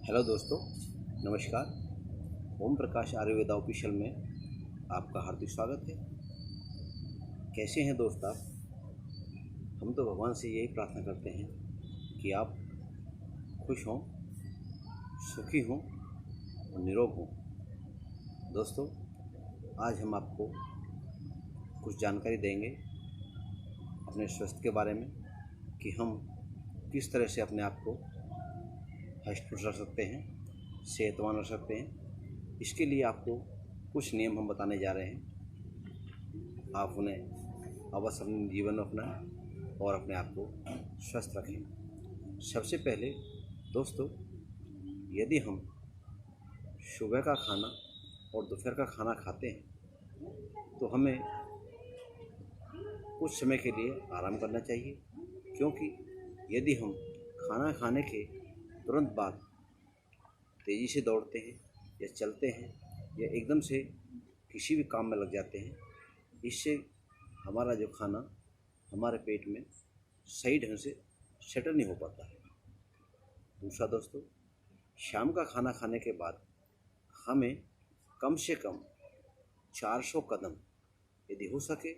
Hello दोस्तों, नमस्कार। Om Prakash Ayurveda official में आपका हार्दिक स्वागत है। कैसे हैं दोस्त आप? हम तो भगवान से यही प्रार्थना करते हैं कि आप खुश हों, सुखी हों और निरोग हों। दोस्तों, आज हम आपको कुछ जानकारी देंगे अपने स्वास्थ्य के बारे में कि हम किस तरह से अपने आप को हष्ट रख सकते हैं, सेहतवान रख सकते हैं। इसके लिए आपको कुछ नियम हम बताने जा रहे हैं। आप उन्हें अवश्य अपने जीवन में अपनाएं और अपने आप को स्वस्थ रखें। सबसे पहले दोस्तों, यदि हम सुबह का खाना और दोपहर का खाना खाते हैं तो हमें कुछ समय के लिए आराम करना चाहिए, क्योंकि यदि हम खाना खाने के तुरंत बाद तेज़ी से दौड़ते हैं या चलते हैं या एकदम से किसी भी काम में लग जाते हैं, इससे हमारा जो खाना हमारे पेट में सही ढंग से सेटल नहीं हो पाता है। दूसरा दोस्तों, शाम का खाना खाने के बाद हमें कम से कम 400 कदम, यदि हो सके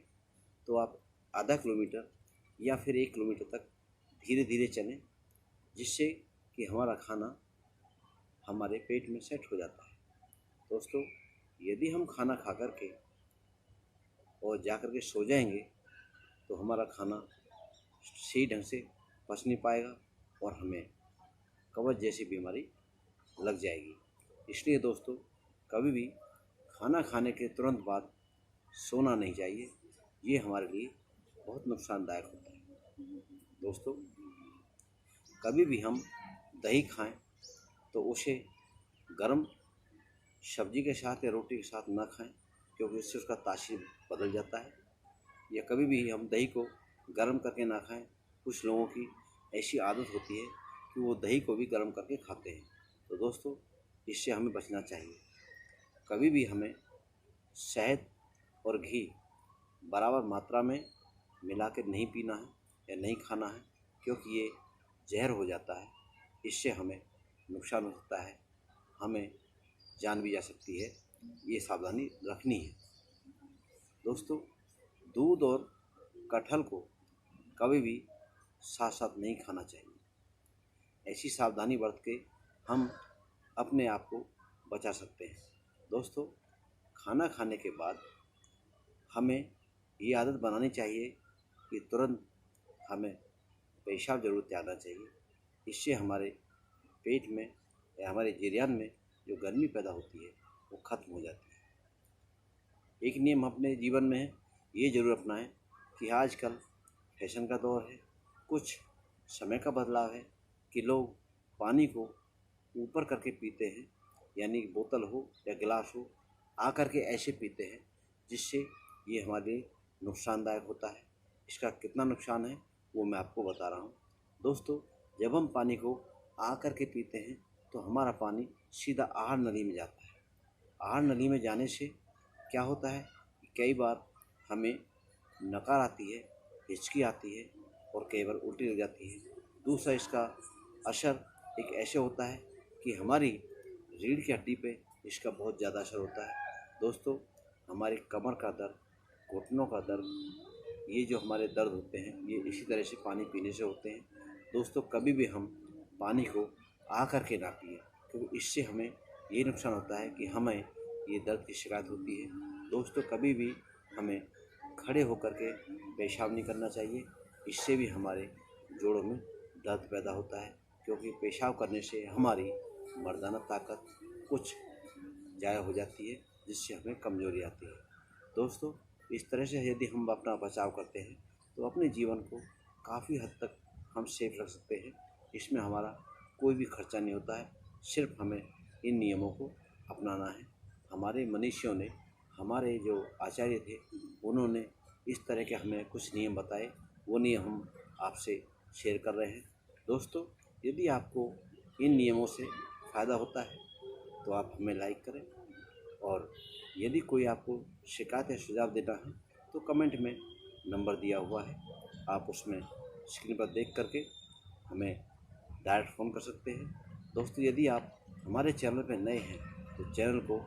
तो आप आधा किलोमीटर या फिर 1 किलोमीटर तक धीरे धीरे चलें, जिससे कि हमारा खाना हमारे पेट में सेट हो जाता है। दोस्तों, यदि हम खाना खा कर के और जा कर के सो जाएंगे तो हमारा खाना सही ढंग से पच नहीं पाएगा और हमें कब्ज जैसी बीमारी लग जाएगी। इसलिए दोस्तों, कभी भी खाना खाने के तुरंत बाद सोना नहीं चाहिए। ये हमारे लिए बहुत नुकसानदायक होता है। दोस्तों, कभी भी हम दही खाएं तो उसे गर्म सब्जी के साथ या रोटी के साथ ना खाएं, क्योंकि इससे उसका तासीर बदल जाता है। या कभी भी हम दही को गर्म करके ना खाएं। कुछ लोगों की ऐसी आदत होती है कि वो दही को भी गर्म करके खाते हैं। तो दोस्तों, इससे हमें बचना चाहिए। कभी भी हमें शहद और घी बराबर मात्रा में मिला के नहीं पीना है या नहीं खाना है, क्योंकि ये जहर हो जाता है। इससे हमें नुकसान हो सकता है, हमें जान भी जा सकती है। ये सावधानी रखनी है। दोस्तों, दूध और कटहल को कभी भी साथ साथ नहीं खाना चाहिए। ऐसी सावधानी बरत के हम अपने आप को बचा सकते हैं। दोस्तों, खाना खाने के बाद हमें ये आदत बनानी चाहिए कि तुरंत हमें पेशाब जरूर त्यागना चाहिए। इससे हमारे पेट में या हमारे जिर्यान में जो गर्मी पैदा होती है वो खत्म हो जाती है। एक नियम अपने जीवन में ये जरूर अपनाएं कि आजकल फैशन का दौर है, कुछ समय का बदलाव है कि लोग पानी को ऊपर करके पीते हैं, यानी बोतल हो या गिलास हो, आकर के ऐसे पीते हैं, जिससे ये हमारे लिए नुकसानदायक होता है। इसका कितना नुकसान है वो मैं आपको बता रहा हूँ। दोस्तों, जब हम पानी को आकर के पीते हैं तो हमारा पानी सीधा आहार नली में जाता है। आहार नली में जाने से क्या होता है कि कई बार हमें नकार आती है, हिचकी आती है और कई बार उल्टी लग जाती है। दूसरा, इसका असर एक ऐसे होता है कि हमारी रीढ़ की हड्डी पे इसका बहुत ज़्यादा असर होता है। दोस्तों, हमारी कमर का दर्द, घुटनों का दर्द, ये जो हमारे दर्द होते हैं ये इसी तरह से पानी पीने से होते हैं। दोस्तों, कभी भी हम पानी को आ कर के ना पिए, क्योंकि इससे हमें ये नुकसान होता है कि हमें ये दर्द की शिकायत होती है। दोस्तों, कभी भी हमें खड़े होकर के पेशाब नहीं करना चाहिए। इससे भी हमारे जोड़ों में दर्द पैदा होता है, क्योंकि पेशाब करने से हमारी मर्दाना ताकत कुछ ज़ाया हो जाती है, जिससे हमें कमजोरी आती है। दोस्तों, इस तरह से यदि हम अपना बचाव करते हैं तो अपने जीवन को काफ़ी हद तक हम सेफ रख सकते हैं। इसमें हमारा कोई भी खर्चा नहीं होता है, सिर्फ हमें इन नियमों को अपनाना है। हमारे मनीषियों ने, हमारे जो आचार्य थे, उन्होंने इस तरह के हमें कुछ नियम बताए, वो नियम हम आपसे शेयर कर रहे हैं। दोस्तों, यदि आपको इन नियमों से फ़ायदा होता है तो आप हमें लाइक करें, और यदि कोई आपको शिकायत या सुझाव देना है तो कमेंट में नंबर दिया हुआ है, आप उसमें स्क्रीन पर देख करके हमें डायरेक्ट फ़ोन कर सकते हैं। दोस्तों, यदि आप हमारे चैनल पर नए हैं तो चैनल को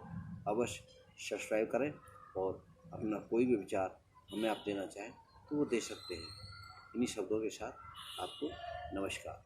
अवश्य सब्सक्राइब करें और अपना कोई भी विचार हमें आप देना चाहें तो वो दे सकते हैं। इन्हीं शब्दों के साथ आपको नमस्कार।